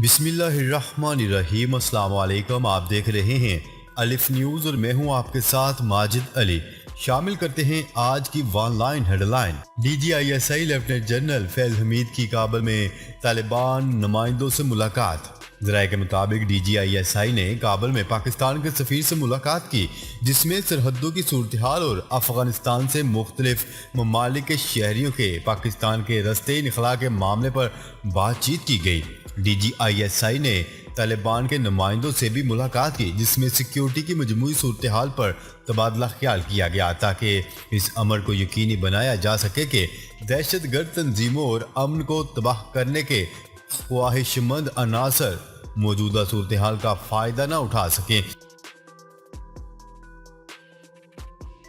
بسم اللہ الرحمن الرحیم۔ السلام علیکم، آپ دیکھ رہے ہیں الف نیوز اور میں ہوں آپ کے ساتھ ماجد علی۔ شامل کرتے ہیں آج کی one line head line. D G I S I lieutenant general Faiz Hameed کی کابل میں طالبان نمائندوں سے ملاقات۔ ذرائع کے مطابق ڈی جی آئی ایس آئی نے کابل میں پاکستان کے سفیر سے ملاقات کی، جس میں سرحدوں کی صورتحال اور افغانستان سے مختلف ممالک کے شہریوں کے پاکستان کے رستے انخلاء کے معاملے پر بات چیت کی گئی۔ ڈی جی آئی ایس آئی نے طالبان کے نمائندوں سے بھی ملاقات کی، جس میں سیکیورٹی کی مجموعی صورتحال پر تبادلہ خیال کیا گیا تاکہ اس امر کو یقینی بنایا جا سکے کہ دہشت گرد تنظیموں اور امن کو تباہ کرنے کے خواہش مند عناصر موجودہ صورتحال کا فائدہ نہ اٹھا سکیں۔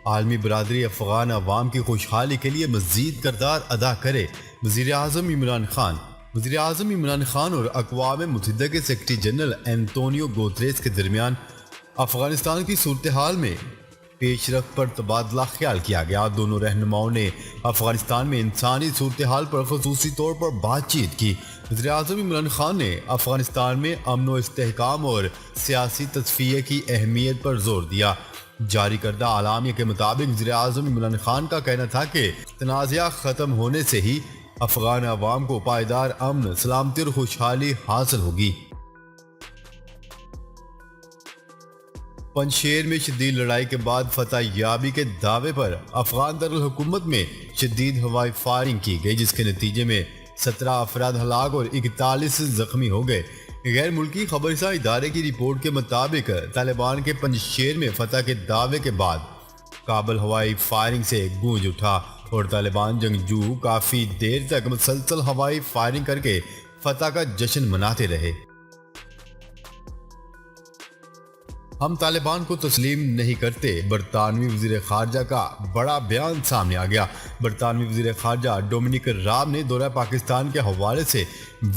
عالمی برادری افغان عوام کی خوشحالی کے لیے مزید کردار ادا کرے۔ وزیر اعظم عمران خان اور اقوام متحدہ کے سیکرٹری جنرل انتونیو گوتریس کے درمیان افغانستان کی صورتحال میں پیش رفت پر تبادلہ خیال کیا گیا۔ دونوں رہنماؤں نے افغانستان میں انسانی صورتحال پر خصوصی طور پر بات چیت کی۔ وزیر اعظم عمران خان نے افغانستان میں امن و استحکام اور سیاسی تصفیہ کی اہمیت پر زور دیا۔ جاری کردہ اعلامیہ کے مطابق وزیر اعظم عمران خان کا کہنا تھا کہ تنازعہ ختم ہونے سے ہی افغان عوام کو پائیدار امن، سلامتی اور خوشحالی حاصل ہوگی۔ پنجشیر میں شدید لڑائی کے بعد فتح یابی کے دعوے پر افغان دارالحکومت میں شدید ہوائی فائرنگ کی گئی، جس کے نتیجے میں 17 افراد ہلاک اور 41 زخمی ہو گئے۔ غیر ملکی خبررساں ادارے کی رپورٹ کے مطابق طالبان کے پنجشیر میں فتح کے دعوے کے بعد کابل ہوائی فائرنگ سے گونج اٹھا اور طالبان جنگجو کافی دیر تک مسلسل ہوائی فائرنگ کر کے فتح کا جشن مناتے رہے۔ ہم طالبان کو تسلیم نہیں کرتے، برطانوی وزیر خارجہ کا بڑا بیان سامنے آ گیا۔ برطانوی وزیر خارجہ ڈومینک راب نے دورہ پاکستان کے حوالے سے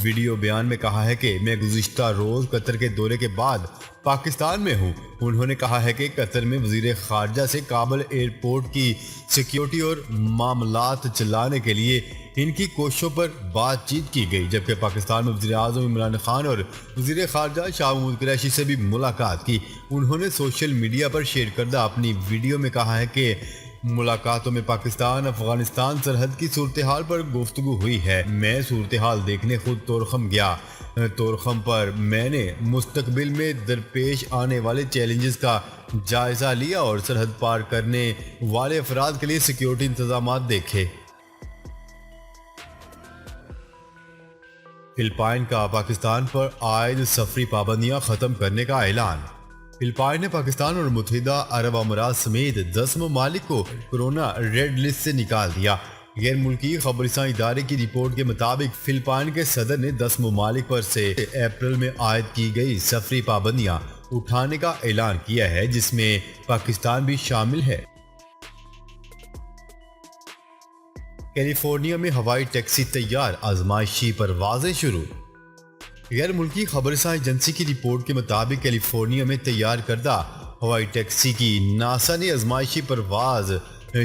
ویڈیو بیان میں کہا ہے کہ میں گزشتہ روز قطر کے دورے کے بعد پاکستان میں ہوں۔ انہوں نے کہا ہے کہ قطر میں وزیر خارجہ سے کابل ایئرپورٹ کی سیکیورٹی اور معاملات چلانے کے لیے ان کی کوششوں پر بات چیت کی گئی، جبکہ پاکستان میں وزیر اعظم عمران خان اور وزیر خارجہ شاہ محمود قریشی سے بھی ملاقات کی۔ انہوں نے سوشل میڈیا پر شیئر کردہ اپنی ویڈیو میں کہا ہے کہ ملاقاتوں میں پاکستان افغانستان سرحد کی صورتحال پر گفتگو ہوئی ہے۔ میں صورتحال دیکھنے خود تورخم گیا۔ تورخم پر میں نے مستقبل میں درپیش آنے والے چیلنجز کا جائزہ لیا اور سرحد پار کرنے والے افراد کے لیے سیکیورٹی انتظامات دیکھے۔ فلپائن کا پاکستان پر عائد سفری پابندیاں ختم کرنے کا اعلان۔ فلپائن نے پاکستان اور متحدہ عرب امارات سمیت 10 ممالک کو کورونا ریڈ لسٹ سے نکال دیا۔ غیر ملکی خبررساں ادارے کی رپورٹ کے مطابق فلپائن کے صدر نے 10 ممالک پر سے اپریل میں عائد کی گئی سفری پابندیاں اٹھانے کا اعلان کیا ہے، جس میں پاکستان بھی شامل ہے۔ کیلیفورنیا میں ہوائی ٹیکسی تیار، آزمائشی پروازیں شروع۔ غیر ملکی خبررساں ایجنسی کی رپورٹ کے مطابق کیلیفورنیا میں تیار کردہ ہوائی ٹیکسی کی ناسا نے آزمائشی پرواز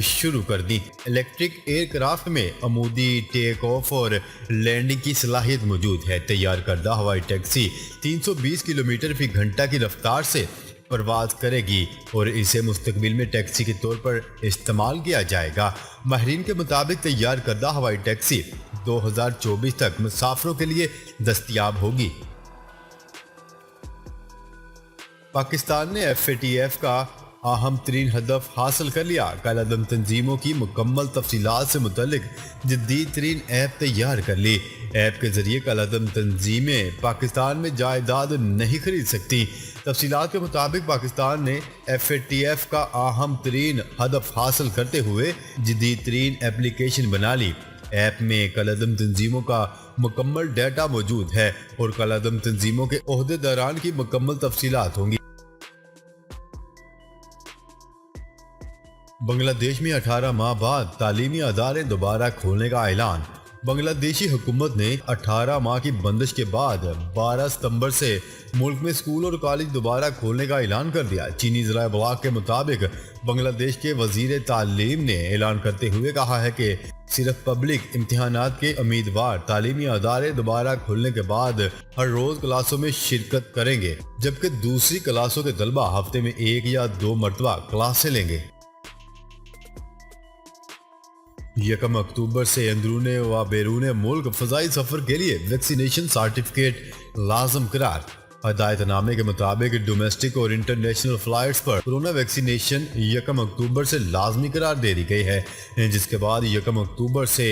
شروع کر دی۔ الیکٹرک ایئر کرافٹ میں عمودی ٹیک آف اور لینڈنگ کی صلاحیت موجود ہے۔ تیار کردہ ہوائی ٹیکسی 320 کلومیٹر فی گھنٹہ کی رفتار سے پرواز کرے گی اور اسے مستقبل میں ٹیکسی کے طور پر استعمال کیا جائے گا۔ ماہرین کے مطابق تیار کردہ ہوائی ٹیکسی 2024 تک مسافروں کے لیے دستیاب ہوگی۔ پاکستان نے FATF کا اہم ترین ہدف حاصل کر لیا۔ کالعدم تنظیموں کی مکمل تفصیلات سے متعلق جدید ترین ایپ تیار کر لی۔ ایپ کے ذریعے کالعدم تنظیمیں پاکستان میں جائیداد نہیں خرید سکتی۔ تفصیلات کے مطابق پاکستان نے FATF کا اہم ترین ہدف حاصل کرتے ہوئے جدید ترین ایپلیکیشن بنا لی۔ ایپ میں کالعدم تنظیموں کا مکمل ڈیٹا موجود ہے اور کالعدم تنظیموں کے عہدے داران کی مکمل تفصیلات ہوں گی۔ بنگلہ دیش میں 18 ماہ بعد تعلیمی ادارے دوبارہ کھولنے کا اعلان۔ بنگلہ دیشی حکومت نے 18 ماہ کی بندش کے بعد 12 ستمبر سے ملک میں اسکول اور کالج دوبارہ کھولنے کا اعلان کر دیا۔ چینی ذرائع ابلاغ کے مطابق بنگلہ دیش کے وزیر تعلیم نے اعلان کرتے ہوئے کہا ہے کہ صرف پبلک امتحانات کے امیدوار تعلیمی ادارے دوبارہ کھلنے کے بعد ہر روز کلاسوں میں شرکت کریں گے، جبکہ دوسری کلاسوں کے طلبہ ہفتے میں 1 یا 2 مرتبہ کلاسیں لیں گے۔ 1 اکتوبر سے اندرون و بیرون ملک فضائی سفر کے لیے ویکسینیشن سرٹیفکیٹ لازم قرار۔ ہدایت نامے کے مطابق ڈومیسٹک اور انٹرنیشنل فلائٹس پر کورونا ویکسینیشن 1 اکتوبر سے لازمی قرار دے دی گئی ہے، جس کے بعد 1 اکتوبر سے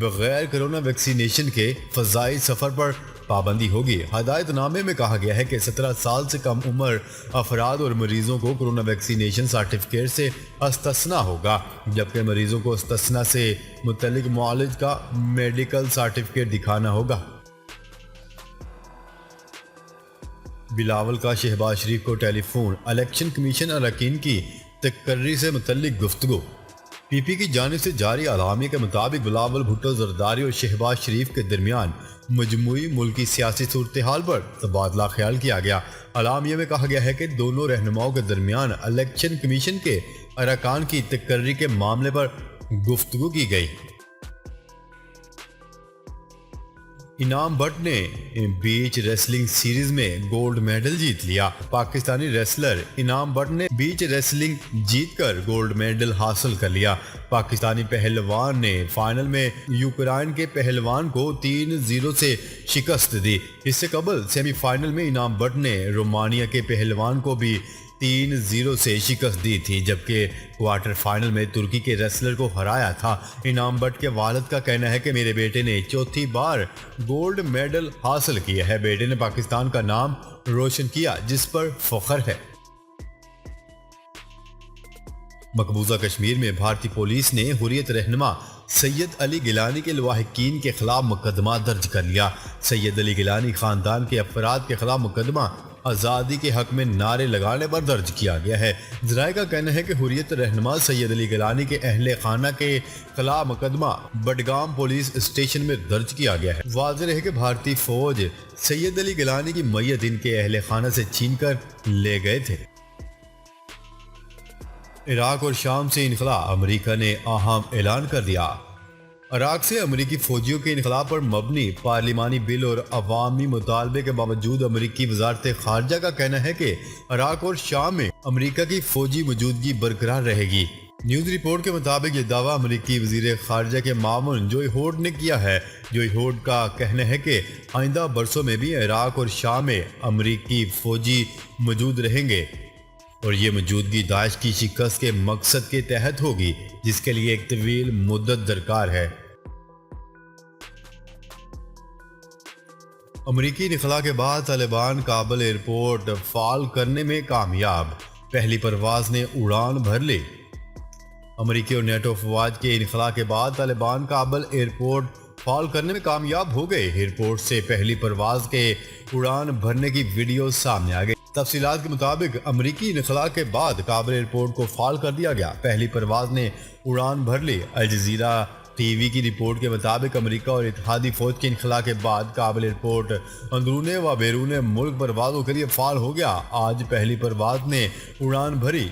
بغیر کورونا ویکسینیشن کے فضائی سفر پر پابندی ہوگی۔ ہدایت نامے میں کہا گیا ہے کہ 17 سال سے کم عمر افراد اور مریضوں کو کورونا ویکسینیشن سرٹیفکیٹ سے استثنا ہوگا، جبکہ مریضوں کو استثنا سے متعلق معالج کا میڈیکل سرٹیفکیٹ دکھانا ہوگا۔ بلاول کا شہباز شریف کو ٹیلی فون، الیکشن کمیشن اراکین کی تقرری سے متعلق گفتگو۔ پی پی کی جانب سے جاری اعلامیہ کے مطابق بلاول بھٹو زرداری اور شہباز شریف کے درمیان مجموعی ملکی سیاسی صورتحال پر تبادلہ خیال کیا گیا۔ اعلامیہ میں کہا گیا ہے کہ دونوں رہنماؤں کے درمیان الیکشن کمیشن کے ارکان کی تقرری کے معاملے پر گفتگو کی گئی۔ انعام بٹ نے بیچ ریسلنگ سیریز میں گولڈ میڈل جیت لیا۔ پاکستانی ریسلر انعام بٹ نے بیچ ریسلنگ جیت کر گولڈ میڈل حاصل کر لیا۔ پاکستانی پہلوان نے فائنل میں یوکرائن کے پہلوان کو 3-0 سے شکست دی۔ اس سے قبل سیمی فائنل میں انعام بٹ نے رومانیہ کے پہلوان کو بھی 3-0 سے شکست دی تھی، جبکہ کوارٹر فائنل میں ترکی کے ریسلر کو ہرایا تھا۔ انعام بٹ کے والد کا کہنا ہے کہ میرے بیٹے نے 4تھی بار گولڈ میڈل حاصل کیا ہے۔ بیٹے نے پاکستان کا نام روشن کیا، جس پر فخر ہے۔ مقبوضہ کشمیر میں بھارتی پولیس نے حریت رہنما سید علی گیلانی کے لواحقین کے خلاف مقدمہ درج کر لیا۔ سید علی گیلانی خاندان کے افراد کے خلاف مقدمہ آزادی کے حق میں نعرے لگانے پر درج کیا گیا ہے۔ ذرائع کا کہنا ہے کہ حریت رہنما سید علی گیلانی کے اہل خانہ کے خلاف مقدمہ بڈگام پولیس اسٹیشن میں درج کیا گیا ہے۔ واضح ہے کہ بھارتی فوج سید علی گیلانی کی میت ان کے اہل خانہ سے چھین کر لے گئے تھے۔ عراق اور شام سے انخلاء، امریکہ نے اہم اعلان کر دیا۔ عراق سے امریکی فوجیوں کے انخلاء پر مبنی پارلیمانی بل اور عوامی مطالبے کے باوجود امریکی وزارت خارجہ کا کہنا ہے کہ عراق اور شام میں امریکہ کی فوجی موجودگی برقرار رہے گی۔ نیوز رپورٹ کے مطابق یہ دعویٰ امریکی وزیر خارجہ کے معاون جوئی ہوڈ نے کیا ہے۔ جوئی ہوڈ کا کہنا ہے کہ آئندہ برسوں میں بھی عراق اور شام میں امریکی فوجی موجود رہیں گے اور یہ موجودگی داعش کی شکست کے مقصد کے تحت ہوگی، جس کے لیے ایک طویل مدت درکار ہے۔ امریکی انخلاء کے بعد طالبان کابل ایئرپورٹ فعال کرنے میں کامیاب، پہلی پرواز نے اڑان بھر لی۔ امریکی اور نیٹو افواج کے انخلاء کے بعد طالبان کابل ایئرپورٹ فعال کرنے میں کامیاب ہو گئے۔ ایئرپورٹ سے پہلی پرواز کے اڑان بھرنے کی ویڈیو سامنے آ گئی۔ تفصیلات کے مطابق امریکی انخلاء کے بعد کابل ایئرپورٹ کو فعال کر دیا گیا، پہلی پرواز نے اڑان بھر لی۔ الجزیرہ ٹی وی کی رپورٹ کے مطابق امریکہ اور اتحادی فوج کے انخلاء کے بعد کابل ایئرپورٹ اندرون و بیرون ملک پروازوں کے لیے فعال ہو گیا۔ آج پہلی پرواز نے اڑان بھری۔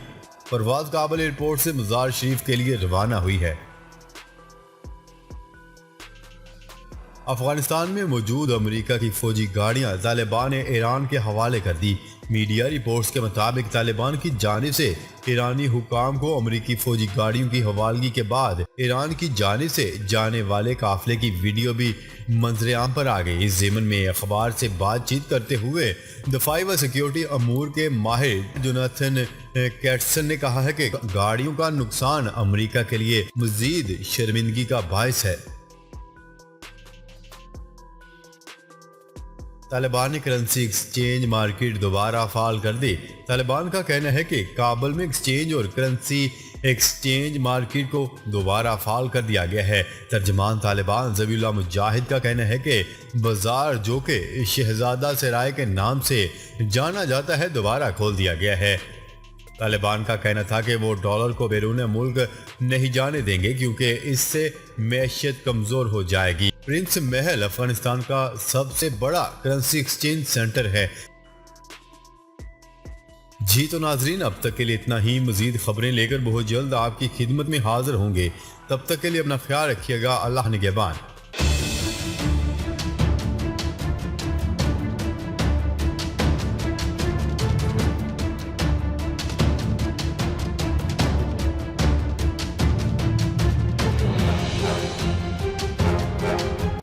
پرواز کابل ایئرپورٹ سے مزار شریف کے لیے روانہ ہوئی ہے۔ افغانستان میں موجود امریکہ کی فوجی گاڑیاں طالبان نے ایران کے حوالے کر دی۔ میڈیا رپورٹس کے مطابق طالبان کی جانب سے ایرانی حکام کو امریکی فوجی گاڑیوں کی حوالگی کے بعد ایران کی جانب سے جانے والے قافلے کی ویڈیو بھی منظر عام پر آ گئی۔ اس ضمن میں اخبار سے بات چیت کرتے ہوئے دفاعی و سیکیورٹی امور کے ماہر جوناتھن کیٹسن نے کہا ہے کہ گاڑیوں کا نقصان امریکہ کے لیے مزید شرمندگی کا باعث ہے۔ طالبان نے کرنسی ایکسچینج مارکیٹ دوبارہ فعال کر دی۔ طالبان کا کہنا ہے کہ کابل میں ایکسچینج اور کرنسی ایکسچینج مارکیٹ کو دوبارہ فعال کر دیا گیا ہے۔ ترجمان طالبان ذبیح اللہ مجاہد کا کہنا ہے کہ بازار جو کہ شہزادہ سرائے کے نام سے جانا جاتا ہے دوبارہ کھول دیا گیا ہے۔ طالبان کا کہنا تھا کہ وہ ڈالر کو بیرون ملک نہیں جانے دیں گے کیونکہ اس سے معیشت کمزور ہو جائے گی۔ پرنس محل افغانستان کا سب سے بڑا کرنسی ایکسچینج سینٹر ہے۔ جی تو ناظرین، اب تک کے لیے اتنا ہی. مزید خبریں لے کر بہت جلد آپ کی خدمت میں حاضر ہوں گے. تب تک کے لیے اپنا خیال رکھیے گا. اللہ نگہبان.